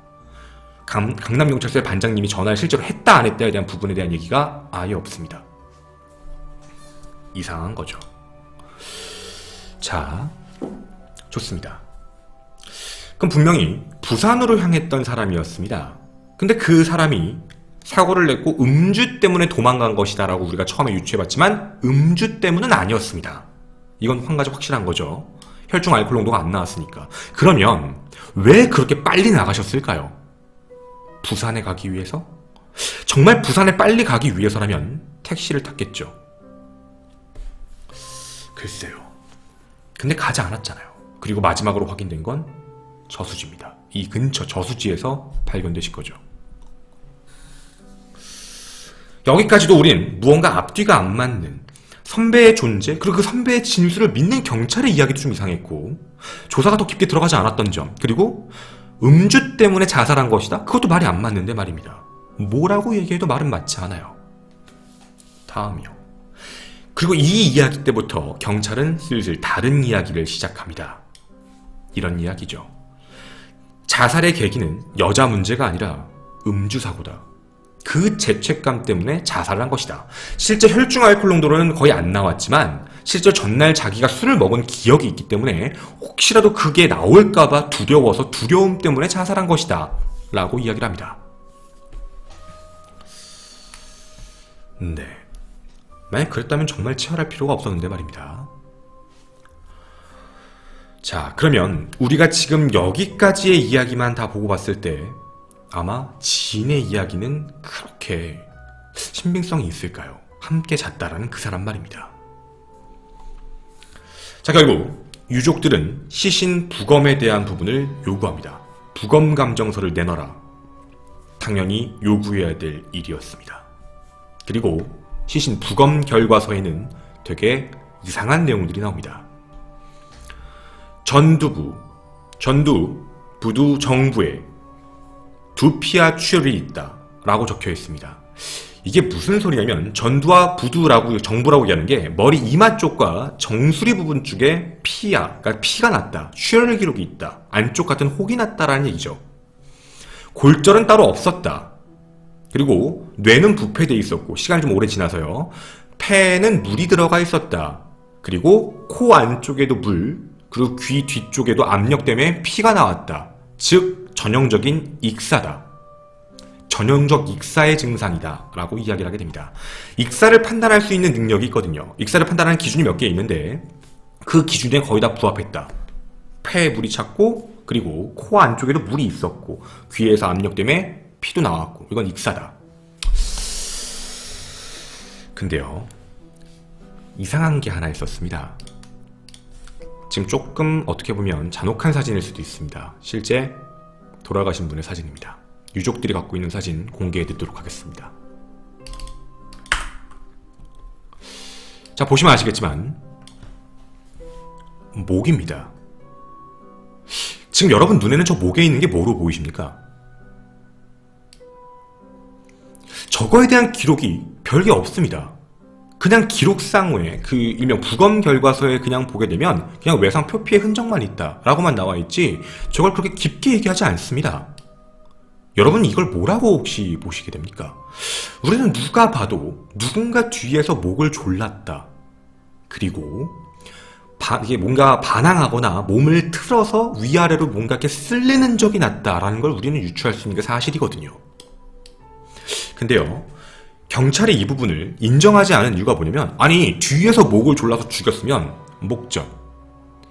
S1: 강남경찰서의 반장님이 전화를 실제로 했다 안 했다에 대한 부분에 대한 얘기가 아예 없습니다. 이상한 거죠. 자, 좋습니다. 그럼 분명히 부산으로 향했던 사람이었습니다. 근데 그 사람이 사고를 냈고 음주 때문에 도망간 것이다 라고 우리가 처음에 유추해봤지만 음주 때문은 아니었습니다. 이건 한 가지 확실한 거죠. 혈중 알코올 농도가 안 나왔으니까. 그러면 왜 그렇게 빨리 나가셨을까요? 부산에 가기 위해서? 정말 부산에 빨리 가기 위해서라면 택시를 탔겠죠. 글쎄요. 근데 가지 않았잖아요. 그리고 마지막으로 확인된 건 저수지입니다. 이 근처 저수지에서 발견되신 거죠. 여기까지도 우린 무언가 앞뒤가 안 맞는 선배의 존재, 그리고 그 선배의 진술을 믿는 경찰의 이야기도 좀 이상했고, 조사가 더 깊게 들어가지 않았던 점, 그리고 음주 때문에 자살한 것이다? 그것도 말이 안 맞는데 말입니다. 뭐라고 얘기해도 말은 맞지 않아요. 다음이요. 그리고 이 이야기 때부터 경찰은 슬슬 다른 이야기를 시작합니다. 이런 이야기죠. 자살의 계기는 여자 문제가 아니라 음주사고다. 그 죄책감 때문에 자살을 한 것이다. 실제 혈중 알코올 농도는 거의 안 나왔지만 실제 전날 자기가 술을 먹은 기억이 있기 때문에 혹시라도 그게 나올까봐 두려워서 두려움 때문에 자살한 것이다 라고 이야기를 합니다. 네. 만약 그랬다면 정말 치열할 필요가 없었는데 말입니다. 자, 그러면 우리가 지금 여기까지의 이야기만 다 보고 봤을 때 아마 지인의 이야기는 그렇게 신빙성이 있을까요? 함께 잤다라는 그 사람 말입니다. 자, 결국 유족들은 시신 부검에 대한 부분을 요구합니다. 부검 감정서를 내놔라. 당연히 요구해야 될 일이었습니다. 그리고 시신 부검 결과서에는 되게 이상한 내용들이 나옵니다. 전두 정부에 두피와 출혈이 있다 라고 적혀 있습니다. 이게 무슨 소리냐면 전두와 부두라고 정부라고 얘기하는 게 머리 이마 쪽과 정수리 부분 쪽에 그러니까 피가 났다, 출혈 기록이 있다, 안쪽 같은 혹이 났다라는 얘기죠. 골절은 따로 없었다. 그리고 뇌는 부패돼 있었고 시간이 좀 오래 지나서요. 폐에는 물이 들어가 있었다. 그리고 코 안쪽에도 물, 그리고 귀 뒤쪽에도 압력 때문에 피가 나왔다. 즉 전형적인 익사다. 전형적 익사의 증상이다 라고 이야기를 하게 됩니다. 익사를 판단할 수 있는 능력이 있거든요. 익사를 판단하는 기준이 몇 개 있는데 그 기준에 거의 다 부합했다. 폐에 물이 찼고 그리고 코 안쪽에도 물이 있었고 귀에서 압력 때문에 피도 나왔고 이건 익사다. 근데요, 이상한 게 하나 있었습니다. 지금 조금 어떻게 보면 잔혹한 사진일 수도 있습니다. 실제 돌아가신 분의 사진입니다. 유족들이 갖고 있는 사진 공개해드리도록 하겠습니다. 자, 보시면 아시겠지만 목입니다. 지금 여러분 눈에는 저 목에 있는 게 뭐로 보이십니까? 저거에 대한 기록이 별게 없습니다. 그냥 기록상에 그 일명 부검 결과서에 그냥 보게 되면 그냥 외상 표피의 흔적만 있다 라고만 나와 있지 저걸 그렇게 깊게 얘기하지 않습니다. 여러분 이걸 뭐라고 혹시 보시게 됩니까? 우리는 누가 봐도 누군가 뒤에서 목을 졸랐다. 그리고 이게 뭔가 반항하거나 몸을 틀어서 위아래로 뭔가 이렇게 쓸리는 적이 났다라는 걸 우리는 유추할 수 있는 게 사실이거든요. 근데요, 경찰이 이 부분을 인정하지 않은 이유가 뭐냐면 아니 뒤에서 목을 졸라서 죽였으면 목전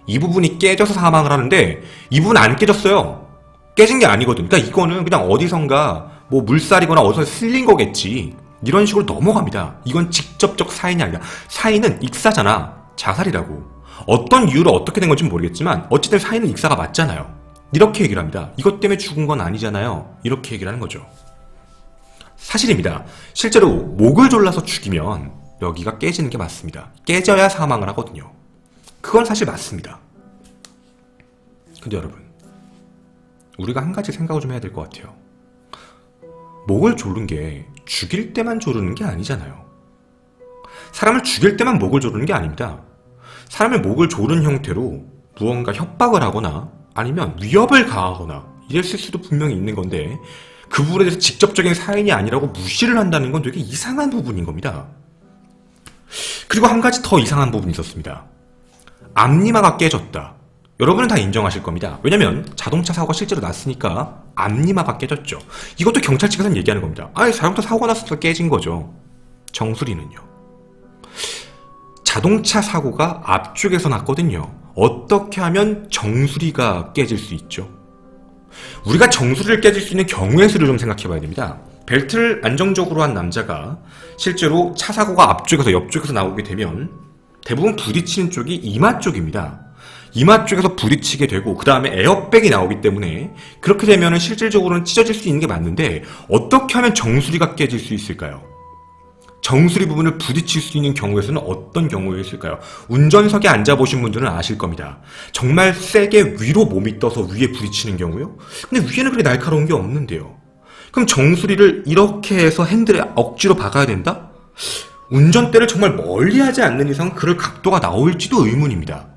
S1: 이 부분이 깨져서 사망을 하는데 이 부분은 안 깨졌어요. 깨진 게 아니거든. 그러니까 이거는 그냥 어디선가 뭐 물살이거나 어디서 쓸린 거겠지 이런 식으로 넘어갑니다. 이건 직접적 사인이 아니다. 사인은 익사잖아. 자살이라고. 어떤 이유로 어떻게 된 건지 모르겠지만 어쨌든 사인은 익사가 맞잖아요. 이렇게 얘기를 합니다. 이것 때문에 죽은 건 아니잖아요. 이렇게 얘기를 하는 거죠. 사실입니다. 실제로 목을 졸라서 죽이면 여기가 깨지는 게 맞습니다. 깨져야 사망을 하거든요. 그건 사실 맞습니다. 근데 여러분, 우리가 한 가지 생각을 좀 해야 될 것 같아요. 목을 조른 게 죽일 때만 조르는 게 아니잖아요. 사람을 죽일 때만 목을 조르는 게 아닙니다. 사람의 목을 조른 형태로 무언가 협박을 하거나 아니면 위협을 가하거나 이랬을 수도 분명히 있는 건데 그 부분에 대해서 직접적인 사인이 아니라고 무시를 한다는 건 되게 이상한 부분인 겁니다. 그리고 한 가지 더 이상한 부분이 있었습니다. 앞니마가 깨졌다. 여러분은 다 인정하실 겁니다. 왜냐면 자동차 사고가 실제로 났으니까 앞니마가 깨졌죠. 이것도 경찰 측에서는 얘기하는 겁니다. 아니 자동차 사고가 났으니까 깨진 거죠. 정수리는요. 자동차 사고가 앞쪽에서 났거든요. 어떻게 하면 정수리가 깨질 수 있죠? 우리가 정수리를 깨질 수 있는 경우의 수를 좀 생각해 봐야 됩니다. 벨트를 안정적으로 한 남자가 실제로 차 사고가 앞쪽에서 옆쪽에서 나오게 되면 대부분 부딪히는 쪽이 이마 쪽입니다. 이마 쪽에서 부딪히게 되고 그 다음에 에어백이 나오기 때문에 그렇게 되면 실질적으로는 찢어질 수 있는 게 맞는데 어떻게 하면 정수리가 깨질 수 있을까요? 정수리 부분을 부딪힐 수 있는 경우의 수는 어떤 경우에 있을까요? 운전석에 앉아보신 분들은 아실 겁니다. 정말 세게 위로 몸이 떠서 위에 부딪히는 경우요? 근데 위에는 그렇게 날카로운 게 없는데요. 그럼 정수리를 이렇게 해서 핸들에 억지로 박아야 된다? 운전대를 정말 멀리하지 않는 이상 그럴 각도가 나올지도 의문입니다.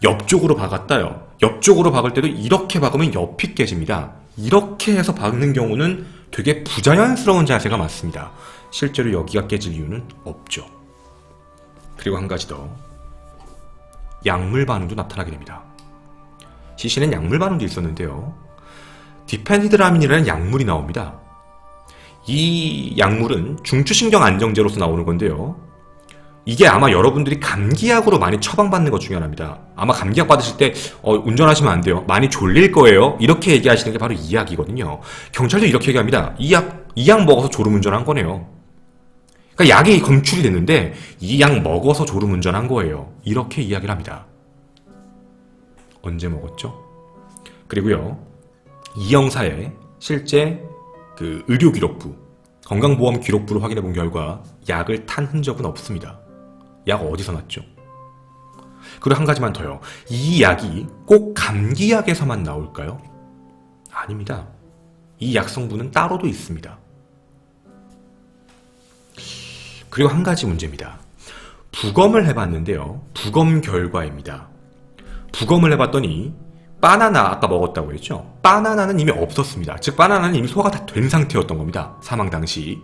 S1: 옆쪽으로 박았다요. 옆쪽으로 박을 때도 이렇게 박으면 옆이 깨집니다. 이렇게 해서 박는 경우는 되게 부자연스러운 자세가 맞습니다. 실제로 여기가 깨질 이유는 없죠. 그리고 한 가지 더. 약물 반응도 나타나게 됩니다. 시신엔 약물 반응도 있었는데요. 디펜히드라민이라는 약물이 나옵니다. 이 약물은 중추신경 안정제로서 나오는 건데요. 이게 아마 여러분들이 감기약으로 많이 처방받는 거 중요합니다. 아마 감기약 받으실 때 운전하시면 안 돼요. 많이 졸릴 거예요. 이렇게 얘기하시는 게 바로 이 약이거든요. 경찰도 이렇게 얘기합니다. 이 약 먹어서 졸음운전한 거네요. 그러니까 약이 검출이 됐는데 이 약 먹어서 졸음운전한 거예요. 이렇게 이야기를 합니다. 언제 먹었죠? 그리고요, 이 형사의 실제 그 의료기록부, 건강보험 기록부를 확인해 본 결과 약을 탄 흔적은 없습니다. 약 어디서 났죠? 그리고 한 가지만 더요. 이 약이 꼭 감기약에서만 나올까요? 아닙니다. 이 약 성분은 따로도 있습니다. 그리고 한 가지 문제입니다. 부검을 해봤는데요. 부검 결과입니다. 부검을 해봤더니 바나나 아까 먹었다고 했죠? 바나나는 이미 없었습니다. 즉 바나나는 이미 소화가 다 된 상태였던 겁니다. 사망 당시.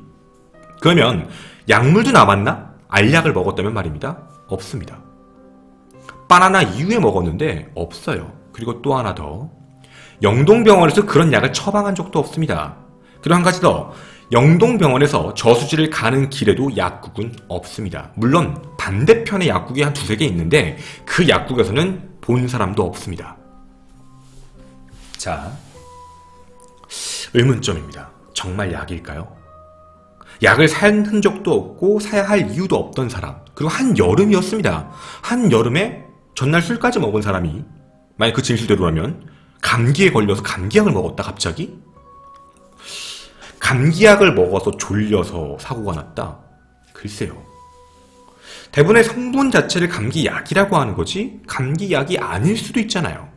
S1: 그러면 약물도 남았나? 알약을 먹었다면 말입니다. 없습니다. 바나나 이후에 먹었는데 없어요. 그리고 또 하나 더. 영동병원에서 그런 약을 처방한 적도 없습니다. 그리고 한 가지 더. 영동병원에서 저수지를 가는 길에도 약국은 없습니다. 물론 반대편에 약국이 한 두세 개 있는데 그 약국에서는 본 사람도 없습니다. 자, 의문점입니다. 정말 약일까요? 약을 산 흔적도 없고 사야 할 이유도 없던 사람, 그리고 한여름이었습니다. 한여름에 전날 술까지 먹은 사람이 만약 그 진술대로라면 감기에 걸려서 감기약을 먹었다 갑자기? 감기약을 먹어서 졸려서 사고가 났다? 글쎄요. 대부분의 성분 자체를 감기약이라고 하는 거지 감기약이 아닐 수도 있잖아요.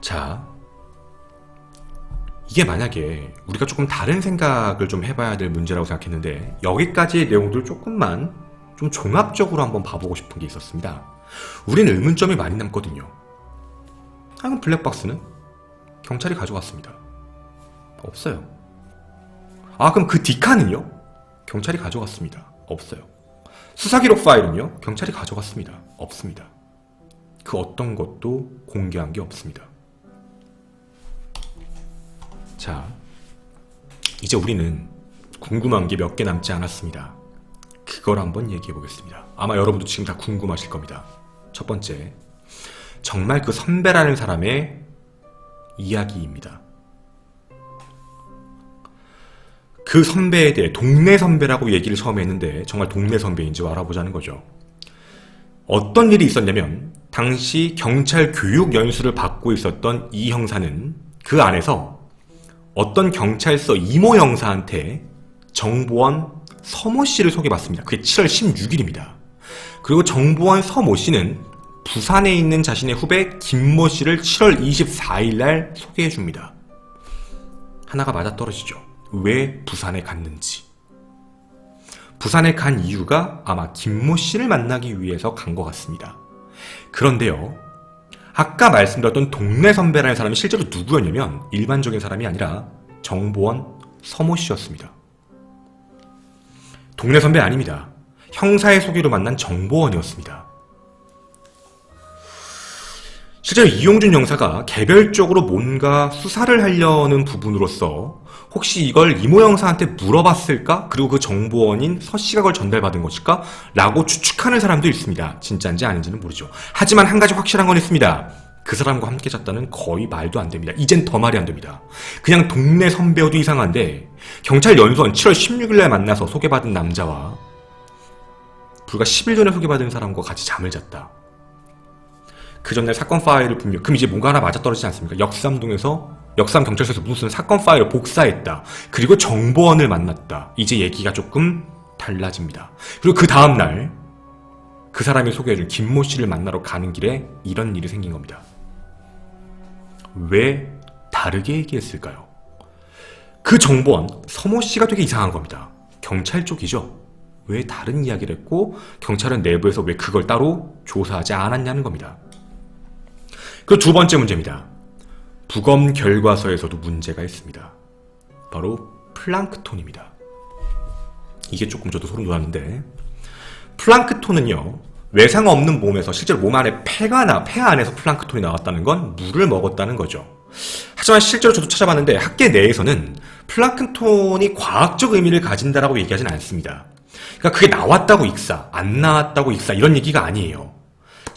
S1: 자, 이게 만약에 우리가 조금 다른 생각을 좀 해봐야 될 문제라고 생각했는데 여기까지의 내용들을 조금만 좀 종합적으로 한번 봐보고 싶은 게 있었습니다. 우리는 의문점이 많이 남거든요. 그럼 블랙박스는? 경찰이 가져갔습니다. 없어요. 그럼 그 디카는요? 경찰이 가져갔습니다. 없어요. 수사기록 파일은요? 경찰이 가져갔습니다. 없습니다. 그 어떤 것도 공개한 게 없습니다. 자, 이제 우리는 궁금한 게 몇 개 남지 않았습니다. 그걸 한번 얘기해 보겠습니다. 아마 여러분도 지금 다 궁금하실 겁니다. 첫 번째, 정말 그 선배라는 사람의 이야기입니다. 그 선배에 대해 동네 선배라고 얘기를 처음에 했는데 정말 동네 선배인지 알아보자는 거죠. 어떤 일이 있었냐면 당시 경찰 교육 연수를 받고 있었던 이 형사는 그 안에서 어떤 경찰서 이모 형사한테 정보원 서모 씨를 소개받습니다. 그게 7월 16일입니다. 그리고 정보원 서모 씨는 부산에 있는 자신의 후배 김모 씨를 7월 24일 날 소개해 줍니다. 하나가 맞아떨어지죠. 왜 부산에 갔는지. 부산에 간 이유가 아마 김모 씨를 만나기 위해서 간 것 같습니다. 그런데요, 아까 말씀드렸던 동네 선배라는 사람이 실제로 누구였냐면 일반적인 사람이 아니라 정보원 서모 씨였습니다. 동네 선배 아닙니다. 형사의 소개로 만난 정보원이었습니다. 실제로 이용준 형사가 개별적으로 뭔가 수사를 하려는 부분으로서 혹시 이걸 이모 형사한테 물어봤을까? 그리고 그 정보원인 서 씨가 그걸 전달받은 것일까? 라고 추측하는 사람도 있습니다. 진짜인지 아닌지는 모르죠. 하지만 한 가지 확실한 건 있습니다. 그 사람과 함께 잤다는 거의 말도 안 됩니다. 이젠 더 말이 안 됩니다. 그냥 동네 선배여도 이상한데 경찰 연수원 7월 16일날 만나서 소개받은 남자와 불과 10일 전에 소개받은 사람과 같이 잠을 잤다. 그 전날 사건 파일을 그럼 이제 뭔가 하나 맞아떨어지지 않습니까? 역삼 경찰서에서 무슨 사건 파일을 복사했다. 그리고 정보원을 만났다. 이제 얘기가 조금 달라집니다. 그리고 그 다음날 그 사람이 소개해준 김모 씨를 만나러 가는 길에 이런 일이 생긴 겁니다. 왜 다르게 얘기했을까요? 그 정보원 서모 씨가 되게 이상한 겁니다. 경찰 쪽이죠. 왜 다른 이야기를 했고 경찰은 내부에서 왜 그걸 따로 조사하지 않았냐는 겁니다. 그 두 번째 문제입니다. 부검 결과서에서도 문제가 있습니다. 바로 플랑크톤입니다. 이게 조금 저도 소름 돋았는데 플랑크톤은요, 외상 없는 몸에서 실제로 몸 안에 폐 안에서 플랑크톤이 나왔다는 건 물을 먹었다는 거죠. 하지만 실제로 저도 찾아봤는데 학계 내에서는 플랑크톤이 과학적 의미를 가진다라고 얘기하진 않습니다. 그러니까 그게 나왔다고 익사, 안 나왔다고 익사 이런 얘기가 아니에요.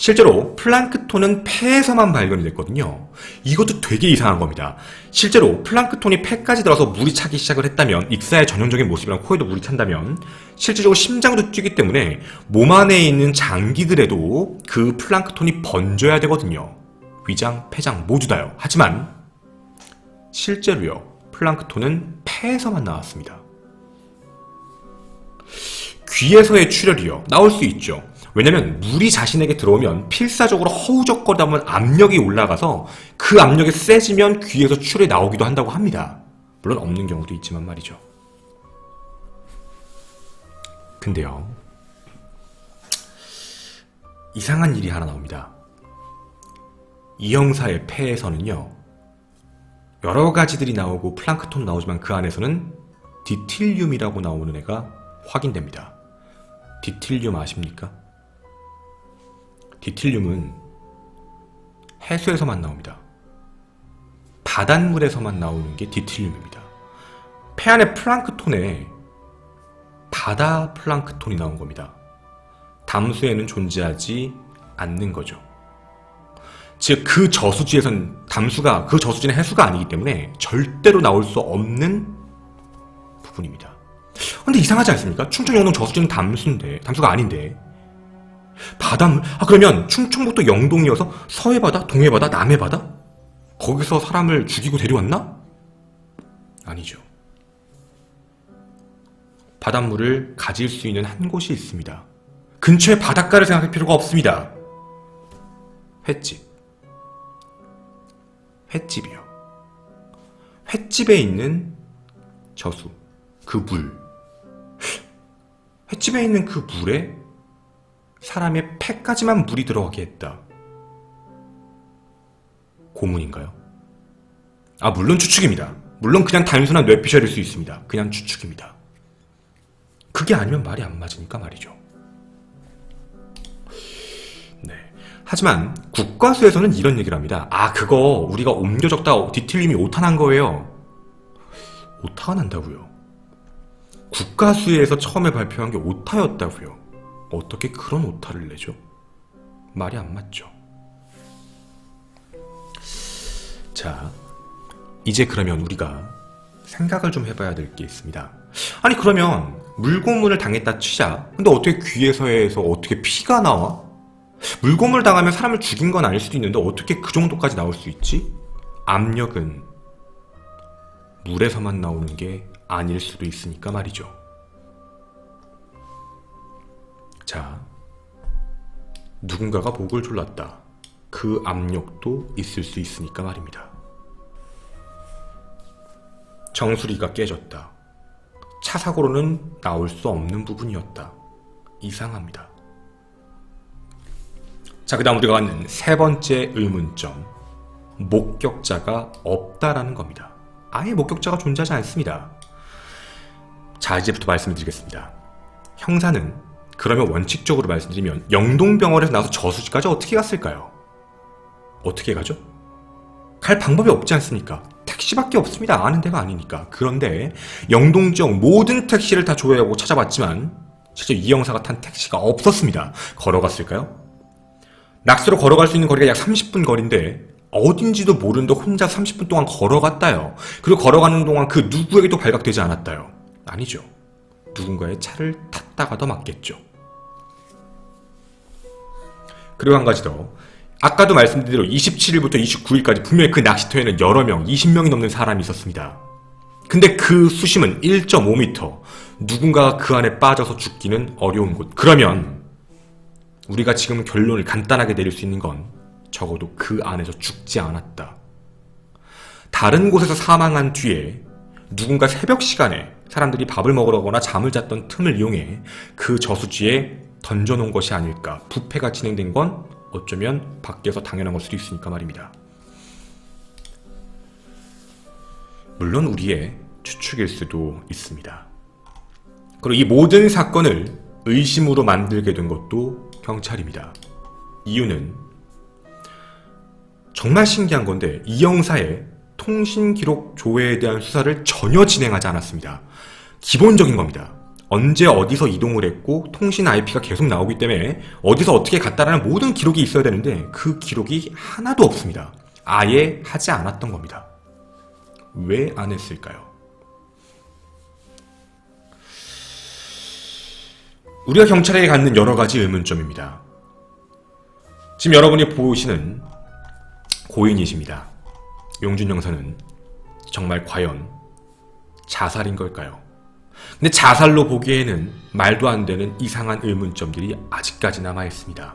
S1: 실제로 플랑크톤은 폐에서만 발견이 됐거든요. 이것도 되게 이상한 겁니다. 실제로 플랑크톤이 폐까지 들어서 물이 차기 시작을 했다면, 익사의 전형적인 모습이랑 코에도 물이 찬다면 실질적으로 심장도 뛰기 때문에 몸 안에 있는 장기들에도 그 플랑크톤이 번져야 되거든요. 위장, 폐장 모두 다요. 하지만 실제로요, 플랑크톤은 폐에서만 나왔습니다. 귀에서의 출혈이요, 나올 수 있죠. 왜냐면 물이 자신에게 들어오면 필사적으로 허우적거리다 보면 압력이 올라가서 그 압력이 세지면 귀에서 출혈이 나오기도 한다고 합니다. 물론 없는 경우도 있지만 말이죠. 근데요, 이상한 일이 하나 나옵니다. 이 형사의 폐에서는요, 여러 가지들이 나오고 플랑크톤 나오지만 그 안에서는 디틸륨이라고 나오는 애가 확인됩니다. 디틸륨 아십니까? 디틸륨은 해수에서만 나옵니다. 바닷물에서만 나오는 게 디틸륨입니다. 폐 안에 플랑크톤에 바다 플랑크톤이 나온 겁니다. 담수에는 존재하지 않는 거죠. 즉 그 저수지에선 담수가, 그 저수지는 해수가 아니기 때문에 절대로 나올 수 없는 부분입니다. 근데 이상하지 않습니까? 충청 영동 저수지는 담수가 아닌데 바닷물? 그러면 충청북도 영동이어서 서해바다, 동해바다, 남해바다? 거기서 사람을 죽이고 데려왔나? 아니죠. 바닷물을 가질 수 있는 한 곳이 있습니다. 근처에 바닷가를 생각할 필요가 없습니다. 횟집. 횟집이요. 횟집에 있는 저수, 그 물. 횟집에 있는 그 물에 사람의 폐까지만 물이 들어가게 했다. 고문인가요? 물론 추측입니다. 물론 그냥 단순한 뇌피셜일 수 있습니다. 그냥 추측입니다. 그게 아니면 말이 안 맞으니까 말이죠. 네. 하지만 국과수에서는 이런 얘기를 합니다. 그거 우리가 옮겨 적다 디틸륨이 오타 난 거예요. 오타가 난다고요? 국과수에서 처음에 발표한 게 오타였다고요? 어떻게 그런 오타를 내죠? 말이 안 맞죠. 자, 이제 그러면 우리가 생각을 좀 해봐야 될 게 있습니다. 그러면 물고문을 당했다 치자. 근데 어떻게 귀에서 어떻게 피가 나와? 물고문을 당하면 사람을 죽인 건 아닐 수도 있는데 어떻게 그 정도까지 나올 수 있지? 압력은 물에서만 나오는 게 아닐 수도 있으니까 말이죠. 자, 누군가가 목을 졸랐다. 그 압력도 있을 수 있으니까 말입니다. 정수리가 깨졌다. 차 사고로는 나올 수 없는 부분이었다. 이상합니다. 자, 그 다음 우리가 갖는 세 번째 의문점. 목격자가 없다라는 겁니다. 아예 목격자가 존재하지 않습니다. 자, 이제부터 말씀드리겠습니다. 형사는 그러면 원칙적으로 말씀드리면 영동병원에서 나와서 저수지까지 어떻게 갔을까요? 어떻게 가죠? 갈 방법이 없지 않습니까? 택시밖에 없습니다. 아는 데가 아니니까. 그런데 영동 지역 모든 택시를 다 조회하고 찾아봤지만 실제 이 형사가 탄 택시가 없었습니다. 걸어갔을까요? 낙서로 걸어갈 수 있는 거리가 약 30분 거리인데 어딘지도 모르는데 혼자 30분 동안 걸어갔다요. 그리고 걸어가는 동안 그 누구에게도 발각되지 않았다요. 아니죠. 누군가의 차를 탔다가 더 맞겠죠. 그리고 한 가지 더. 아까도 말씀드린 대로 27일부터 29일까지 분명히 그 낚시터에는 여러 명, 20명이 넘는 사람이 있었습니다. 근데 그 수심은 1.5m. 누군가가 그 안에 빠져서 죽기는 어려운 곳. 그러면 우리가 지금 결론을 간단하게 내릴 수 있는 건 적어도 그 안에서 죽지 않았다. 다른 곳에서 사망한 뒤에 누군가 새벽 시간에 사람들이 밥을 먹으러 가거나 잠을 잤던 틈을 이용해 그 저수지에 던져놓은 것이 아닐까. 부패가 진행된 건 어쩌면 밖에서 당연한 걸 수도 있으니까 말입니다. 물론 우리의 추측일 수도 있습니다. 그리고 이 모든 사건을 의심으로 만들게 된 것도 경찰입니다. 이유는 정말 신기한 건데 이 형사의 통신 기록 조회에 대한 수사를 전혀 진행하지 않았습니다. 기본적인 겁니다. 언제 어디서 이동을 했고 통신 IP가 계속 나오기 때문에 어디서 어떻게 갔다라는 모든 기록이 있어야 되는데 그 기록이 하나도 없습니다. 아예 하지 않았던 겁니다. 왜 안 했을까요? 우리가 경찰에게 갖는 여러 가지 의문점입니다. 지금 여러분이 보시는 고인이십니다. 용준 형사는 정말 과연 자살인 걸까요? 근데 자살로 보기에는 말도 안 되는 이상한 의문점들이 아직까지 남아있습니다.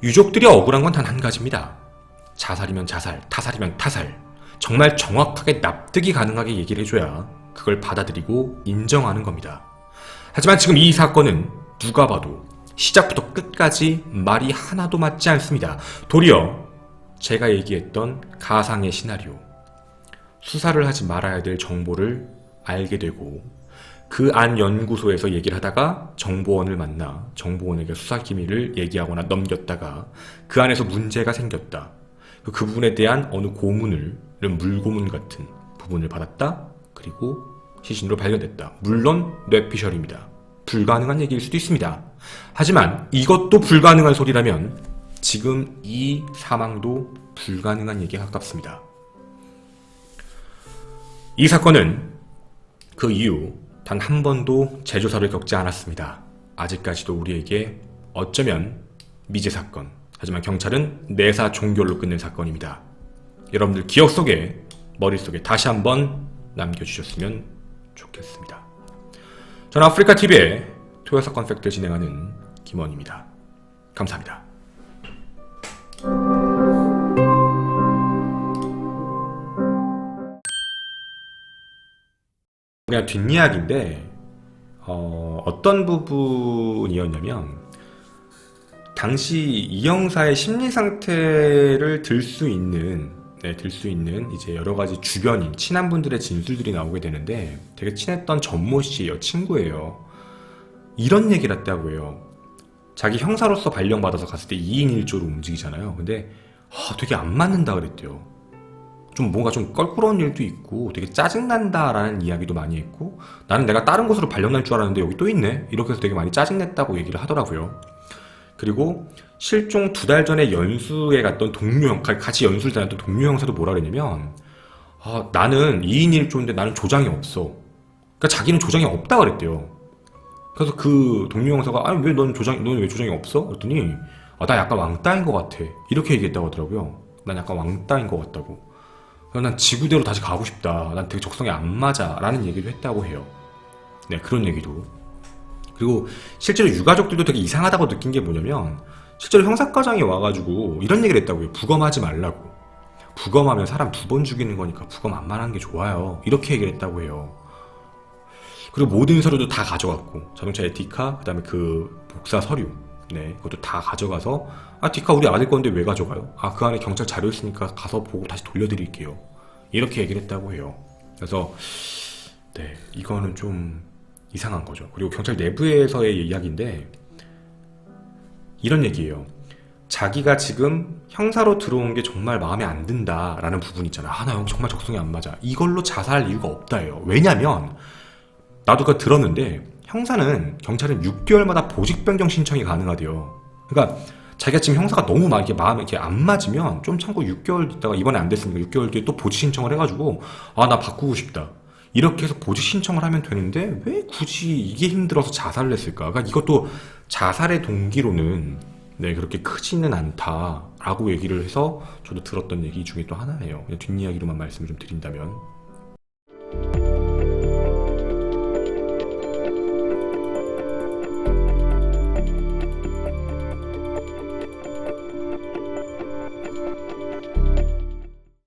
S1: 유족들이 억울한 건 단 한 가지입니다. 자살이면 자살, 타살이면 타살. 정말 정확하게 납득이 가능하게 얘기를 해줘야 그걸 받아들이고 인정하는 겁니다. 하지만 지금 이 사건은 누가 봐도 시작부터 끝까지 말이 하나도 맞지 않습니다. 도리어 제가 얘기했던 가상의 시나리오, 수사를 하지 말아야 될 정보를 알게 되고 그 안 연구소에서 얘기를 하다가 정보원을 만나 정보원에게 수사 기밀을 얘기하거나 넘겼다가 그 안에서 문제가 생겼다. 그 부분에 대한 어느 고문을, 이런 물고문 같은 부분을 받았다. 그리고 시신으로 발견됐다. 물론 뇌피셜입니다. 불가능한 얘기일 수도 있습니다. 하지만 이것도 불가능한 소리라면 지금 이 사망도 불가능한 얘기에 가깝습니다. 이 사건은 그 이후 단 한 번도 재조사를 겪지 않았습니다. 아직까지도 우리에게 어쩌면 미제 사건, 하지만 경찰은 내사 종결로 끝낸 사건입니다. 여러분들 기억 속에, 머릿속에 다시 한번 남겨주셨으면 좋겠습니다. 저는 아프리카TV의 토요사건 팩트를 진행하는 김원입니다. 감사합니다. 그냥 뒷이야기인데 어떤 부분이었냐면 당시 이 형사의 심리 상태를 들 수 있는 이제 여러 가지 주변인 친한 분들의 진술들이 나오게 되는데 되게 친했던 전모 씨예요. 친구예요. 이런 얘기를 했다고 해요. 자기 형사로서 발령받아서 갔을 때 2인 1조로 움직이잖아요. 근데 되게 안 맞는다 그랬대요. 좀 뭔가 좀 껄끄러운 일도 있고 되게 짜증난다라는 이야기도 많이 했고 나는 내가 다른 곳으로 발령날 줄 알았는데 여기 또 있네? 이렇게 해서 되게 많이 짜증냈다고 얘기를 하더라고요. 그리고 실종 2달 전에 연수에 갔던 동료, 같이 연수를 다녔던 동료 형사도 뭐라 그랬냐면 나는 2인 1조인데 나는 조장이 없어. 그러니까 자기는 조장이 없다 그랬대요. 그래서 그 동료 형사가 아니 왜 넌 왜 조장이 없어? 그랬더니 나 약간 왕따인 것 같아. 이렇게 얘기했다고 하더라고요. 난 약간 왕따인 것 같다고. 난 지구대로 다시 가고 싶다. 난 되게 적성에 안 맞아. 라는 얘기도 했다고 해요. 네, 그런 얘기도. 그리고 실제로 유가족들도 되게 이상하다고 느낀 게 뭐냐면 실제로 형사과장이 와가지고 이런 얘기를 했다고요. 부검하지 말라고. 부검하면 사람 2번 죽이는 거니까 부검 안 하는 게 좋아요. 이렇게 얘기를 했다고 해요. 그리고 모든 서류도 다 가져갔고 자동차 에티카, 그 다음에 그 복사 서류, 네, 그것도 다 가져가서 디카 우리 아들 건데 왜 가져가요? 그 안에 경찰 자료 있으니까 가서 보고 다시 돌려드릴게요. 이렇게 얘기를 했다고 해요. 그래서 네, 이거는 좀 이상한 거죠. 그리고 경찰 내부에서의 이야기인데 이런 얘기예요. 자기가 지금 형사로 들어온 게 정말 마음에 안 든다라는 부분 있잖아. 나 형 정말 적성이 안 맞아. 이걸로 자살할 이유가 없다예요. 왜냐면 나도 그거 들었는데 형사는 경찰은 6개월마다 보직 변경 신청이 가능하대요. 그러니까 자기가 지금 형사가 너무 막 이렇게 마음에 이렇게 안 맞으면 좀 참고 6개월 있다가 이번에 안 됐으니까 6개월 뒤에 또 보직 신청을 해가지고 나 바꾸고 싶다. 이렇게 해서 보직 신청을 하면 되는데 왜 굳이 이게 힘들어서 자살을 했을까? 그러니까 이것도 자살의 동기로는 네, 그렇게 크지는 않다라고 얘기를 해서 저도 들었던 얘기 중에 또 하나예요. 그냥 뒷이야기로만 말씀을 좀 드린다면.